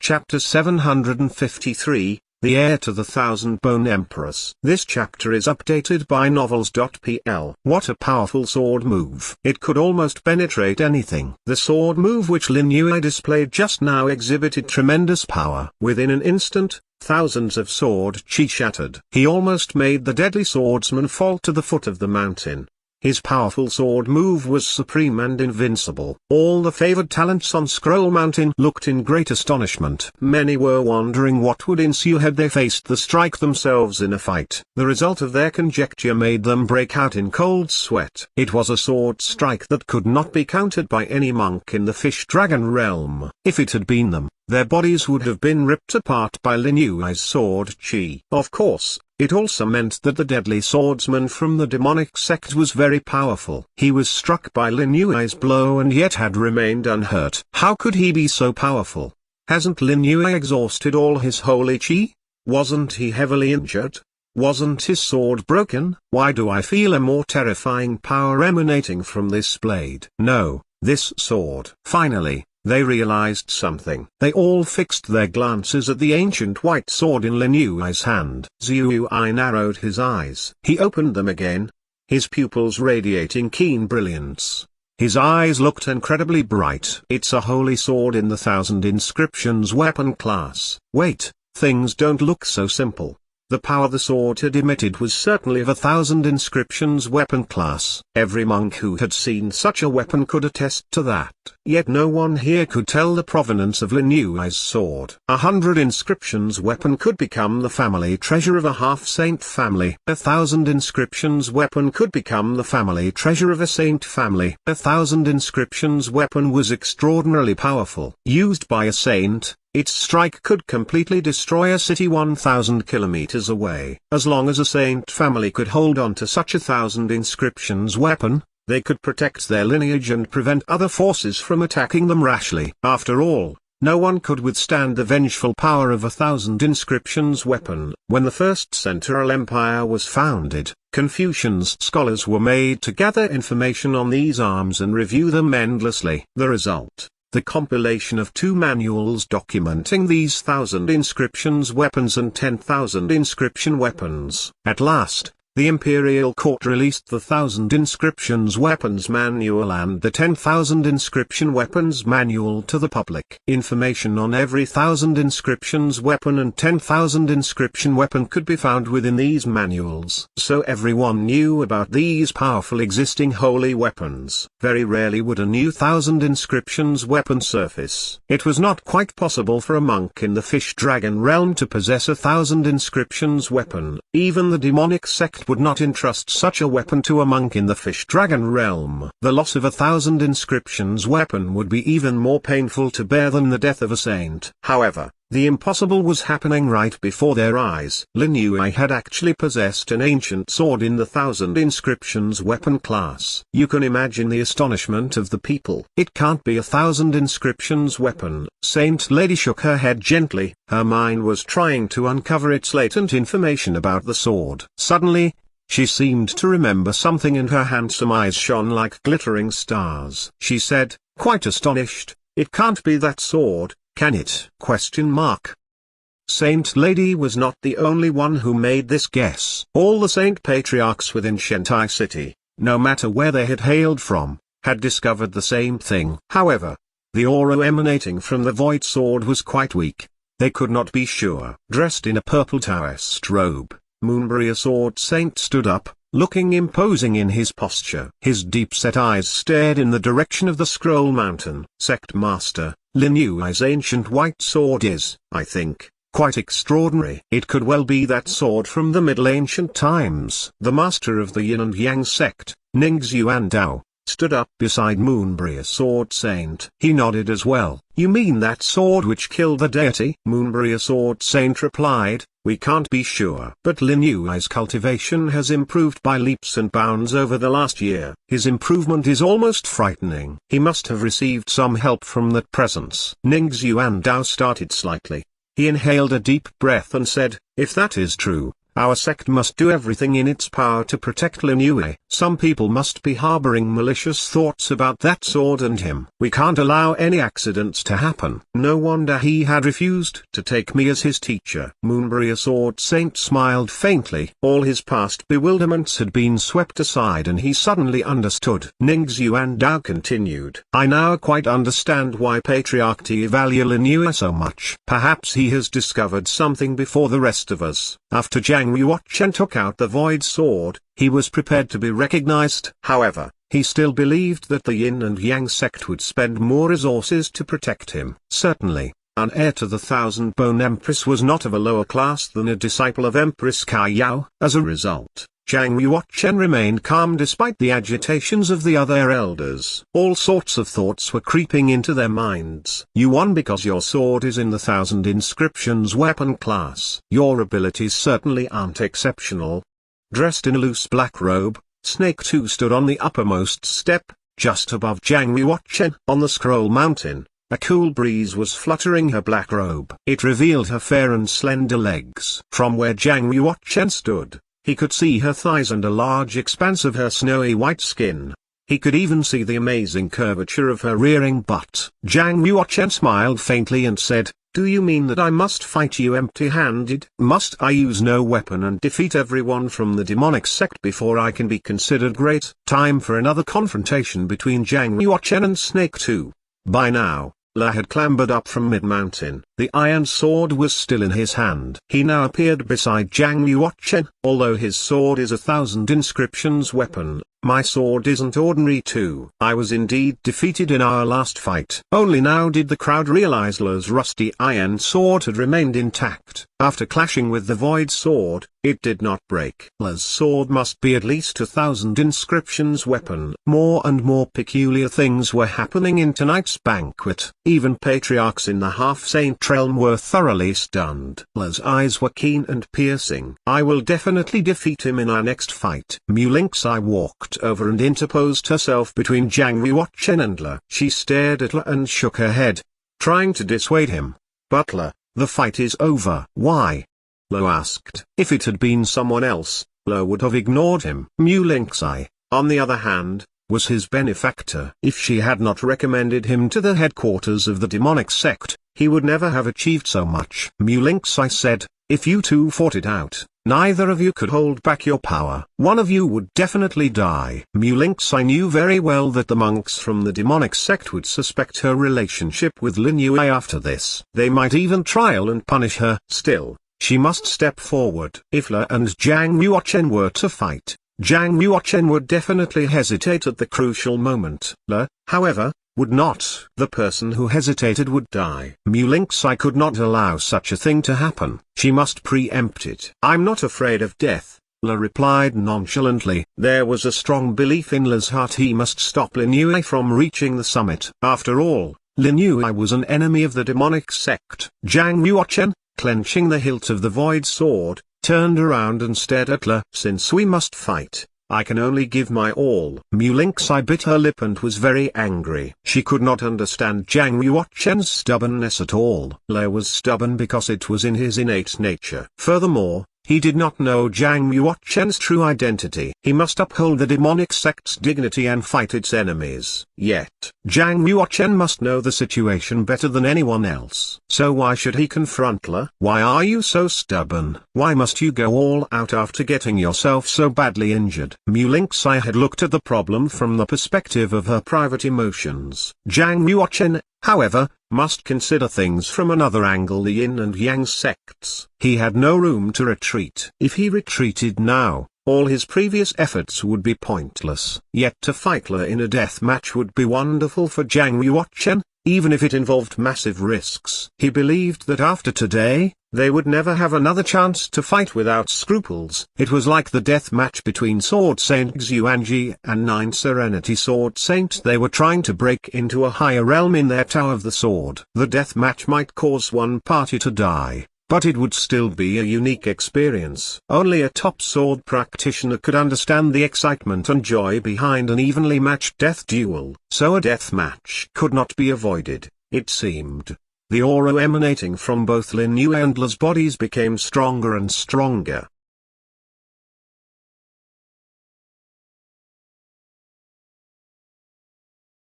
Chapter 753, The Heir to the Thousand-Bone Empress. This chapter is updated by novels.pl. What a powerful sword move. It could almost penetrate anything. The sword move which Lin Yue displayed just now exhibited tremendous power. Within an instant, thousands of sword chi shattered. He almost made the deadly swordsman fall to the foot of the mountain. His powerful sword move was supreme and invincible. All the favored talents on Scroll Mountain looked in great astonishment. Many were wondering what would ensue had they faced the strike themselves in a fight. The result of their conjecture made them break out in cold sweat. It was a sword strike that could not be countered by any monk in the fish-dragon realm. If it had been them, their bodies would have been ripped apart by Lin Yue's sword chi. Of course, it also meant that the deadly swordsman from the demonic sect was very powerful. He was struck by Lin Yue's blow and yet had remained unhurt. How could he be so powerful? Hasn't Lin Yue exhausted all his holy chi? Wasn't he heavily injured? Wasn't his sword broken? Why do I feel a more terrifying power emanating from this blade? No, this sword. Finally, they realized something. They all fixed their glances at the ancient white sword in Lin Yue's hand. Zhu Yi narrowed his eyes. He opened them again, his pupils radiating keen brilliance. His eyes looked incredibly bright. It's a holy sword in the 1000 inscriptions weapon class. Wait, things don't look so simple. The power the sword had emitted was certainly of 1000 inscriptions weapon class. Every monk who had seen such a weapon could attest to that. Yet no one here could tell the provenance of Lin Yue's sword. 100 inscriptions weapon could become the family treasure of a half-saint family. 1000 inscriptions weapon could become the family treasure of a saint family. 1000 inscriptions weapon was extraordinarily powerful. Used by a saint, its strike could completely destroy a city 1,000 kilometers away. As long as a saint family could hold on to such 1,000 inscriptions weapon, they could protect their lineage and prevent other forces from attacking them rashly. After all, no one could withstand the vengeful power of 1,000 inscriptions weapon. When the First Central Empire was founded, Confucian's scholars were made to gather information on these arms and review them endlessly. The result: the compilation of 2 manuals documenting these 1,000 inscriptions weapons and 10,000 inscription weapons. At last, the imperial court released the 1,000 inscriptions weapons manual and the 10,000 inscription weapons manual to the public. Information on every 1,000 inscriptions weapon and 10,000 inscription weapon could be found within these manuals. So everyone knew about these powerful existing holy weapons. Very rarely would a new 1,000 inscriptions weapon surface. It was not quite possible for a monk in the fish-dragon realm to possess 1,000 inscriptions weapon. Even the demonic sect would not entrust such a weapon to a monk in the fish-dragon realm. The loss of 1,000 inscriptions weapon would be even more painful to bear than the death of a saint. However, the impossible was happening right before their eyes. Lin Yue had actually possessed an ancient sword in the 1,000 inscriptions weapon class. You can imagine the astonishment of the people. It can't be 1,000 inscriptions weapon. Saint Lady shook her head gently. Her mind was trying to uncover its latent information about the sword. Suddenly, she seemed to remember something and her handsome eyes shone like glittering stars. She said, quite astonished, "It can't be that sword, can it?" Saint Lady was not the only one who made this guess. All the saint patriarchs within Shentai City, no matter where they had hailed from, had discovered the same thing. However, the aura emanating from the void sword was quite weak. They could not be sure. Dressed in a purple Taoist robe, Moonbury sword saint stood up, looking imposing in his posture. His deep-set eyes stared in the direction of the Scroll Mountain. Sect Master, Lin Yue's ancient white sword is, I think, quite extraordinary. It could well be that sword from the Middle Ancient times. The master of the Yin and Yang sect, Ning's Yuan Dao, stood up beside Moonbury sword saint. He nodded as well. "You mean that sword which killed the deity?" Moonbury sword saint replied, "We can't be sure. But Lin Yue's cultivation has improved by leaps and bounds over the last year. His improvement is almost frightening. He must have received some help from that presence." Ning's Yuan Dao started slightly. He inhaled a deep breath and said, "If that is true, Our sect must do everything in its power to protect Lin Yue. Some people must be harboring malicious thoughts about that sword and him. We can't allow any accidents to happen. No wonder he had refused to take me as his teacher. Moonbury Sword Saint smiled faintly. All his past bewilderments had been swept aside and he suddenly understood. Ning's Yuan Dao continued. I now quite understand why Patriarch Ti value Lin Yue so much. Perhaps he has discovered something before the rest of us. After Zhang Yuochen took out the void sword, he was prepared to be recognized. However, he still believed that the Yin and Yang sect would spend more resources to protect him. Certainly, an heir to the Thousand-Bone Empress was not of a lower class than a disciple of Empress Kaiyao. As a result, Zhang Yuochen remained calm despite the agitations of the other elders. All sorts of thoughts were creeping into their minds. You won because your sword is in the 1000 inscriptions weapon class. Your abilities certainly aren't exceptional. Dressed in a loose black robe, Snake 2 stood on the uppermost step, just above Zhang Yuochen. On the scroll mountain, a cool breeze was fluttering her black robe. It revealed her fair and slender legs. From where Zhang Yuochen stood, he could see her thighs and a large expanse of her snowy white skin. He could even see the amazing curvature of her rearing butt. Zhang Yuochen smiled faintly and said, "Do you mean that I must fight you empty-handed? Must I use no weapon and defeat everyone from the demonic sect before I can be considered great?" Time for another confrontation between Zhang Yuochen and Snake 2. By now, La had clambered up from mid-mountain. The iron sword was still in his hand. He now appeared beside Zhang Yuochen. Although his sword is a 1000 inscriptions weapon, my sword isn't ordinary too. I was indeed defeated in our last fight. Only now did the crowd realize La's rusty iron sword had remained intact. After clashing with the void sword, it did not break. La's sword must be at least a 1000 inscriptions weapon. More and more peculiar things were happening in tonight's banquet. Even patriarchs in the half-saint realm were thoroughly stunned. La's eyes were keen and piercing. I will definitely defeat him in our next fight. Mu Lingxi walked over and interposed herself between Zhang Yuochen and La. She stared at La and shook her head, trying to dissuade him. But La, the fight is over. Why? La asked. If it had been someone else, La would have ignored him. Mu Lingxi, on the other hand, was his benefactor. If she had not recommended him to the headquarters of the demonic sect, he would never have achieved so much. Mu Lingxi said, if you two fought it out, neither of you could hold back your power. One of you would definitely die. Mu Lingxi knew very well that the monks from the demonic sect would suspect her relationship with Lin Yue after this. They might even trial and punish her. Still, she must step forward. If La and Zhang Yuochen were to fight, Zhang Yuochen would definitely hesitate at the crucial moment. La, however, would not. The person who hesitated would die. Mu Lingxi could not allow such a thing to happen. She must preempt it. I'm not afraid of death, La replied nonchalantly. There was a strong belief in La's heart he must stop Lin Yue from reaching the summit. After all, Lin Yue was an enemy of the demonic sect. Zhang Yuochen, clenching the hilt of the void sword, turned around and stared at La. Since we must fight, I can only give my all. Mu Lingxi bit her lip and was very angry. She could not understand Zhang Yuochen's stubbornness at all. La was stubborn because it was in his innate nature. Furthermore, he did not know Zhang Yuochen's true identity. He must uphold the demonic sect's dignity and fight its enemies. Yet, Zhang Yuochen must know the situation better than anyone else. So why should he confront La? Why are you so stubborn? Why must you go all out after getting yourself so badly injured? Mu Lingxi had looked at the problem from the perspective of her private emotions. Zhang Yuochen, however, must consider things from another angle. The Yin and Yang sects. He had no room to retreat. If he retreated now, all his previous efforts would be pointless. Yet to fight La in a death match would be wonderful for Zhang Yuochen, even if it involved massive risks. He believed that after today, they would never have another chance to fight without scruples. It was like the death match between Sword Saint Xuanji and 9 Serenity Sword Saint. They were trying to break into a higher realm in their Tower of the Sword. The death match might cause one party to die, but it would still be a unique experience. Only a top sword practitioner could understand the excitement and joy behind an evenly matched death duel. So a death match could not be avoided, it seemed. The aura emanating from both Lin Yue and La's bodies became stronger and stronger.